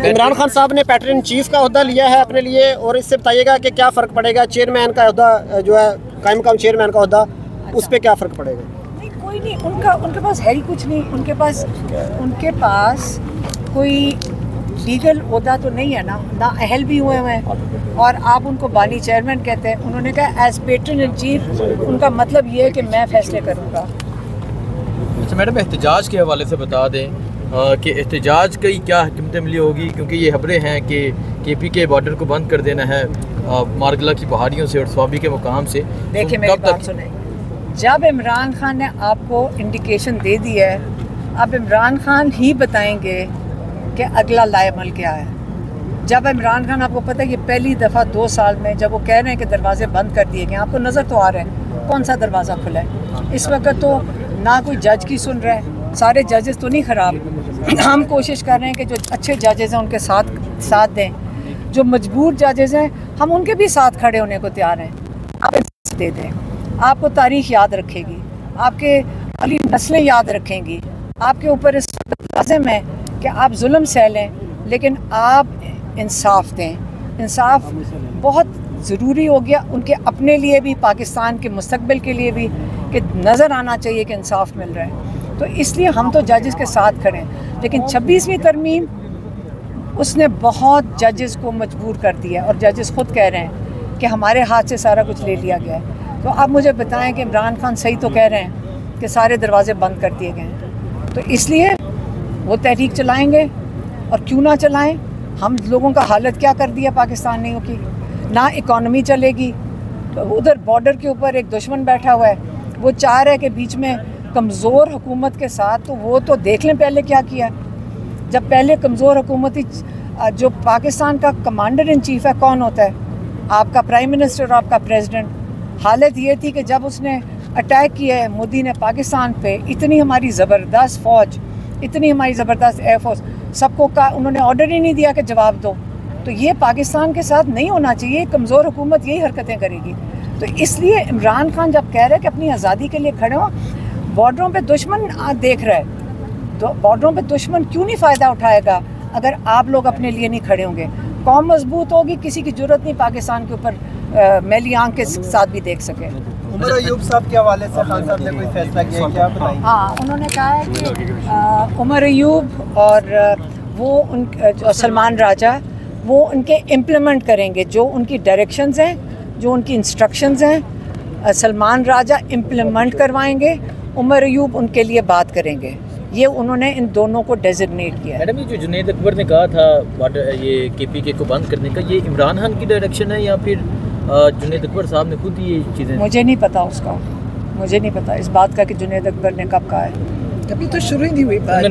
इमरान खान साहब ने pattern in chief का ओहदा लिया है अपने लिए, और इससे बताइएगा कि क्या फ़र्क पड़ेगा चेयरमैन का ओहदा जो है कायम मकाम चेयरमैन का ओहदा, उस पर क्या फ़र्क पड़ेगा? नहीं, कोई नहीं, उनके पास है ही कुछ नहीं। उनके पास कोई लीगल ओहदा तो नहीं है ना अहल भी हुए हैं, और आप उनको बानी चेयरमैन कहते हैं। उन्होंने कहा एज पैटर्न इन चीफ, उनका मतलब ये है कि मैं फैसले करूँगा। अच्छा मैडम, एहतजाज के हवाले से बता दें कि एहतजाज की क्या हिकमत अमली होगी, क्योंकि ये खबरें हैं कि KP के बॉर्डर को बंद कर देना है मारगला की पहाड़ियों से और स्वाबी के मुकाम से। देखिए मेरी बात सुने, जब इमरान खान ने आपको इंडिकेशन दे दी है, अब इमरान खान ही बताएंगे कि अगला लाएमल क्या है। जब इमरान खान, आपको पता है कि पहली दफ़ा 2 साल में जब वो कह रहे हैं कि दरवाजे बंद कर दिए गए, आपको नज़र तो आ रहा है कौन सा दरवाज़ा खुला है इस वक्त। तो ना कोई जज की सुन रहा है, सारे जजेस तो नहीं ख़राब। हम कोशिश कर रहे हैं कि जो अच्छे जजेस हैं उनके साथ दें, जो मजबूर जजेस हैं हम उनके भी साथ खड़े होने को तैयार हैं। आप दे दें, आपको तारीख़ याद रखेगी, आपके अगली नस्लें याद रखेंगी। आपके ऊपर इस लाज़िम है कि आप जुल्म सह लें, लेकिन आप इंसाफ दें। इंसाफ बहुत ज़रूरी हो गया उनके अपने लिए भी, पाकिस्तान के मुस्तकबिल के लिए भी, कि नज़र आना चाहिए कि इंसाफ मिल रहा है। तो इसलिए हम तो जजेस के साथ खड़े हैं, लेकिन 26वीं तरमीम उसने बहुत जजेस को मजबूर कर दिया, और जजेस खुद कह रहे हैं कि हमारे हाथ से सारा कुछ ले लिया गया है। तो अब मुझे बताएं कि इमरान खान सही तो कह रहे हैं कि सारे दरवाजे बंद कर दिए गए हैं, तो इसलिए वो तहरीक चलाएंगे, और क्यों ना चलाएं। हम लोगों का हालत क्या कर दिया पाकिस्तानियों की, ना इकॉनमी चलेगी। तो उधर बॉर्डर के ऊपर एक दुश्मन बैठा हुआ है, वो चाह रहा है कि बीच में कमज़ोर हुकूमत के साथ, तो वो तो देख लें पहले क्या किया। जब पहले कमज़ोर हुकूमत ही, जो पाकिस्तान का कमांडर इन चीफ है कौन होता है? आपका प्राइम मिनिस्टर और आपका प्रेसिडेंट। हालत ये थी कि जब उसने अटैक किया है मोदी ने पाकिस्तान पे, इतनी हमारी ज़बरदस्त फ़ौज, इतनी हमारी ज़बरदस्त एयरफोर्स, सबको का उन्होंने ऑर्डर ही नहीं दिया कि जवाब दो। तो ये पाकिस्तान के साथ नहीं होना चाहिए, कमज़ोर हुकूमत यही हरकतें करेगी। तो इसलिए इमरान खान जब कह रहे हैं कि अपनी आज़ादी के लिए खड़े हों, बॉर्डरों पे दुश्मन देख रहा है, तो बॉर्डरों पे दुश्मन क्यों नहीं फ़ायदा उठाएगा अगर आप लोग अपने लिए नहीं खड़े होंगे। कौम मजबूत होगी, किसी की ज़रूरत नहीं पाकिस्तान के ऊपर मैली आंख के साथ भी देख सके। उमर अयूब साहब के हवाले से खान साहब ने कोई फैसला किया क्या बताइए? हाँ, उन्होंने कहा है कि उमर अयूब और वो सलमान राजा वो उनके इम्प्लीमेंट करेंगे, जो उनकी डायरेक्शंस हैं, जो उनकी इंस्ट्रक्शंस हैं, सलमान राजा इम्प्लीमेंट करवाएंगे, उमर अयूब उनके लिए बात करेंगे। ये उन्होंने इन दोनों को डेजिग्नेट किया है। मैडम, ये जो जुनैद अकबर ने कहा था ये KPK को बंद करने का, ये इमरान खान की डायरेक्शन है या फिर जुनैद अकबर साहब ने खुद ये चीज़ें? मुझे नहीं पता उसका, मुझे नहीं पता इस बात का कि जुनैद अकबर ने कब कहा है। अभी तो शुरू ही नहीं हुई बात,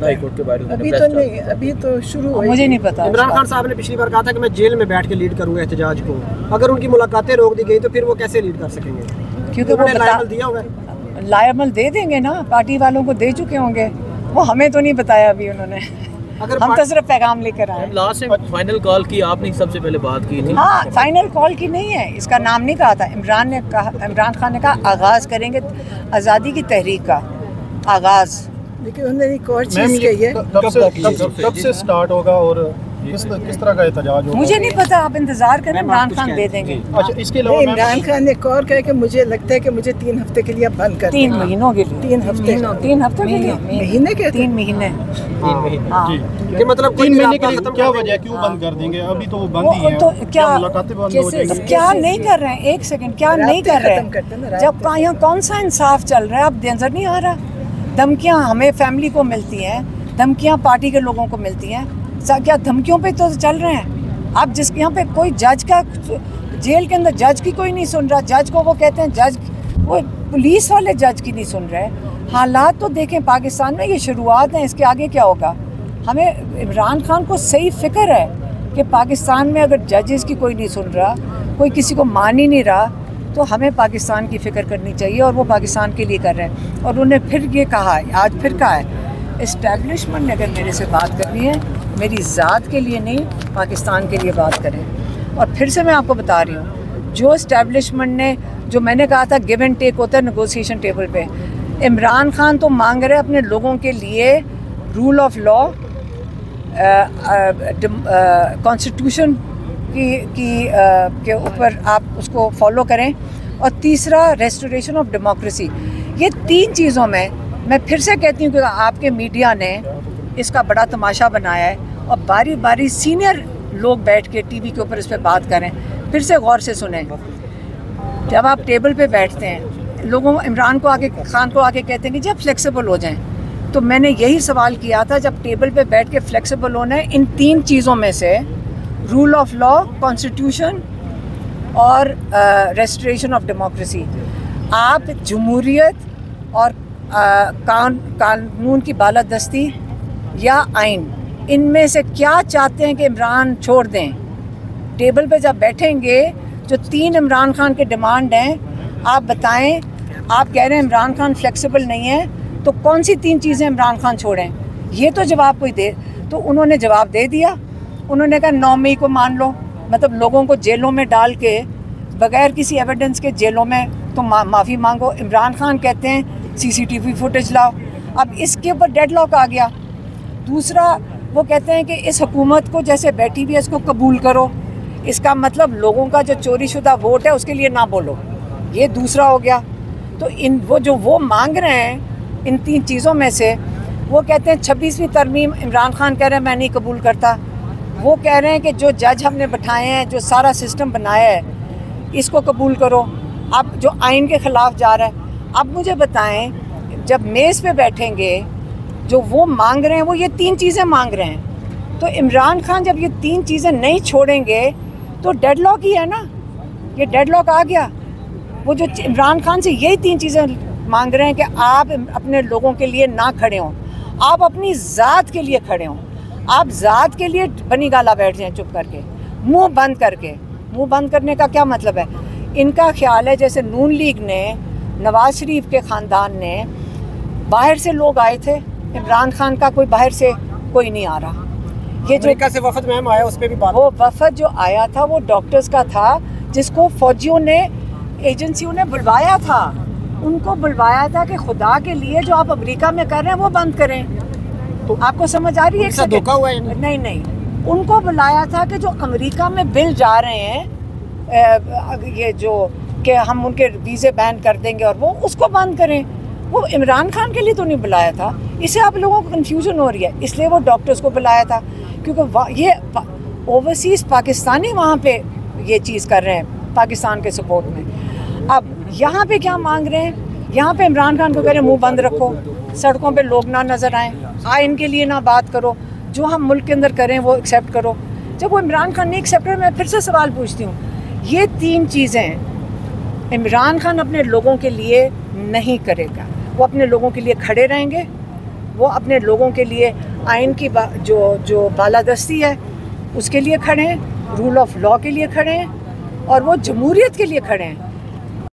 हाई कोर्ट के बारे में अभी तो नहीं, अभी तो शुरू हुई। मुझे नहीं पता। इमरान खान साहब ने पिछली बार कहा था कि मैं जेल में बैठ के लीड करूंगा एहतजाज को। अगर उनकी मुलाकातें रोक दी गई तो फिर वो कैसे लीड कर सकेंगे? क्योंकि वो लायमल दिया हुआ है। लायमल दे देंगे ना, पार्टी वालों को दे चुके होंगे, वो हमें तो नहीं बताया अभी उन्होंने। हम तो सिर्फ पैगाम लेकर आए। लास्ट में फाइनल कॉल की आपने सबसे पहले बात की थी। हाँ, फाइनल कॉल की नहीं है, इसका नाम नहीं कहा था। इमरान खान ने कहा आगाज़ करेंगे आज़ादी की तहरीक का आगाज़। लेकिन उन्होंने एक और चीज़ कही है, कब से स्टार्ट होगा और किस तरह का एहतजाज होगा? मुझे नहीं पता, आप इंतजार करें, इमरान खान दे देंगे। अच्छा, इसके अलावा इमरान खान ने एक और कहा कि मुझे लगता है कि मुझे 3 हफ्ते के लिए बंद कर 3 महीनों के लिए। 3 हफ्ते 3 हफ्ते के लिए, महीने के 3 महीने। हाँ, कि मतलब 3 महीने के लिए क्या वजह है, क्यों बंद कर देंगे? अभी तो वो बंद ही है। तो क्या मुलाकातें बंद हो जाएंगी? क्या नहीं कर रहे हैं? एक सेकंड, क्या नहीं कर रहे हैं? जब यहाँ कौन सा इंसाफ चल रहा है, अब नजर नहीं आ रहा? धमकियाँ हमें फैमिली को मिलती हैं, धमकियाँ पार्टी के लोगों को मिलती हैं। क्या धमकियों पे तो चल रहे हैं? अब जिस यहाँ पे कोई जज का, जेल के अंदर जज की कोई नहीं सुन रहा, जज को वो कहते हैं जज, वो पुलिस वाले जज की नहीं सुन रहे। हालात तो देखें पाकिस्तान में, ये शुरुआत है, इसके आगे क्या होगा? हमें इमरान खान को सही फिक्र है कि पाकिस्तान में अगर जजेस की कोई नहीं सुन रहा, कोई किसी को मान ही नहीं रहा, तो हमें पाकिस्तान की फ़िक्र करनी चाहिए, और वो पाकिस्तान के लिए कर रहे हैं। और उन्हें फिर ये कहा है, आज फिर कहा है, इस्टेब्लिशमेंट ने अगर मेरे से बात करनी है, मेरी ज़ात के लिए नहीं, पाकिस्तान के लिए बात करें। और फिर से मैं आपको बता रही हूँ, जो इस्टेब्लिशमेंट ने, जो मैंने कहा था गिव एंड टेक होता है नेगोशिएशन टेबल पे, इमरान खान तो मांग रहे अपने लोगों के लिए रूल ऑफ लॉ, कॉन्स्टिट्यूशन के ऊपर आप उसको फॉलो करें, और तीसरा रेस्टोरेशन ऑफ डेमोक्रेसी। ये 3 चीज़ों में मैं फिर से कहती हूँ कि आपके मीडिया ने इसका बड़ा तमाशा बनाया है, और बारी बारी सीनियर लोग बैठ के टीवी के ऊपर इस पर बात करें। फिर से गौर से सुने, जब आप टेबल पे बैठते हैं, लोगों इमरान खान को आके कहते हैं कि जब फ्लेक्सिबल हो जाएं, तो मैंने यही सवाल किया था, जब टेबल पे बैठ के फ्लेक्सिबल होना है इन 3 चीज़ों में से, रूल ऑफ लॉ, कॉन्स्टिट्यूशन और रेस्टोरेशन ऑफ डेमोक्रेसी। आप जमहूरियत और कानून की बालादस्ती या आइन, इनमें से क्या चाहते हैं कि इमरान छोड़ दें? टेबल पे जब बैठेंगे, जो 3 इमरान खान के डिमांड हैं, आप बताएं। आप कह रहे हैं इमरान खान फ्लेक्सिबल नहीं है, तो कौन सी 3 चीज़ें इमरान खान छोड़ें? ये तो जवाब कोई दे। तो उन्होंने जवाब दे दिया। उन्होंने कहा 9 मई को मान लो, मतलब लोगों को जेलों में डाल के बगैर किसी एविडेंस के जेलों में तो माफ़ी मांगो। इमरान खान कहते हैं CCTV फुटेज लाओ। अब इसके ऊपर डेडलॉक आ गया। दूसरा, वो कहते हैं कि इस हुकूमत को जैसे बैठी हुई है इसको कबूल करो। इसका मतलब लोगों का जो चोरीशुदा वोट है उसके लिए ना बोलो। ये दूसरा हो गया। तो वो मांग रहे हैं इन 3 चीज़ों में से, वो कहते हैं 26वीं तरमीम। इमरान खान कह रहे हैं मैं नहीं कबूल करता। वो कह रहे हैं कि जो जज हमने बैठाए हैं, जो सारा सिस्टम बनाया है, इसको कबूल करो। अब जो आइन के ख़िलाफ़ जा रहा है। अब मुझे बताएं, जब मेज़ पे बैठेंगे, जो वो मांग रहे हैं, वो ये 3 चीज़ें मांग रहे हैं। तो इमरान खान जब ये 3 चीज़ें नहीं छोड़ेंगे तो डेडलॉक ही है ना, ये डेडलॉक आ गया। वो जो इमरान खान से यही 3 चीज़ें मांग रहे हैं कि आप अपने लोगों के लिए ना खड़े हों, आप अपनी ज़ात के लिए खड़े हों। आप ज़ात के लिए बनी गाला बैठ जाएं चुप करके, मुंह बंद करके। मुंह बंद करने का क्या मतलब है? इनका ख्याल है जैसे नून लीग ने, नवाज शरीफ के ख़ानदान ने, बाहर से लोग आए थे, इमरान खान का कोई बाहर से कोई नहीं आ रहा। ये जो अमेरिका से वफद मैम आया, उस पर भी बात। वो वफद जो आया था वो डॉक्टर्स का था, जिसको फौजियों ने, एजेंसियों ने बुलवाया था। उनको बुलवाया था कि खुदा के लिए जो आप अमेरिका में कर रहे हैं वो बंद करें। तो आपको समझ आ रही है? धोखा हुआ है? नहीं, उनको बुलाया था कि जो अमेरिका में बिल जा रहे हैं, ये जो कि हम उनके वीज़े बैन कर देंगे और वो उसको बंद करें। वो इमरान खान के लिए तो नहीं बुलाया था। इससे आप लोगों को कन्फ्यूजन हो रही है, इसलिए वो डॉक्टर्स को बुलाया था, क्योंकि ये ओवरसीज़ पाकिस्तानी वहाँ पे ये चीज़ कर रहे हैं पाकिस्तान के सपोर्ट में। अब यहाँ पे क्या मांग रहे हैं? यहाँ पे इमरान खान को कह रहे हैं मुँह बंद रखो, सड़कों पे लोग ना नज़र आएँ, आइन के लिए ना बात करो, जो हम मुल्क के अंदर करें वो एक्सेप्ट करो। जब वो इमरान खान नहीं एक्सेप्ट करे, मैं फिर से सवाल पूछती हूँ, ये 3 चीज़ें इमरान खान अपने लोगों के लिए नहीं करेगा। वो अपने लोगों के लिए खड़े रहेंगे, वो अपने लोगों के लिए आइन की जो बालादस्ती है उसके लिए खड़े हैं, रूल ऑफ लॉ के लिए खड़े हैं, और वो जमहूरियत के लिए खड़े हैं।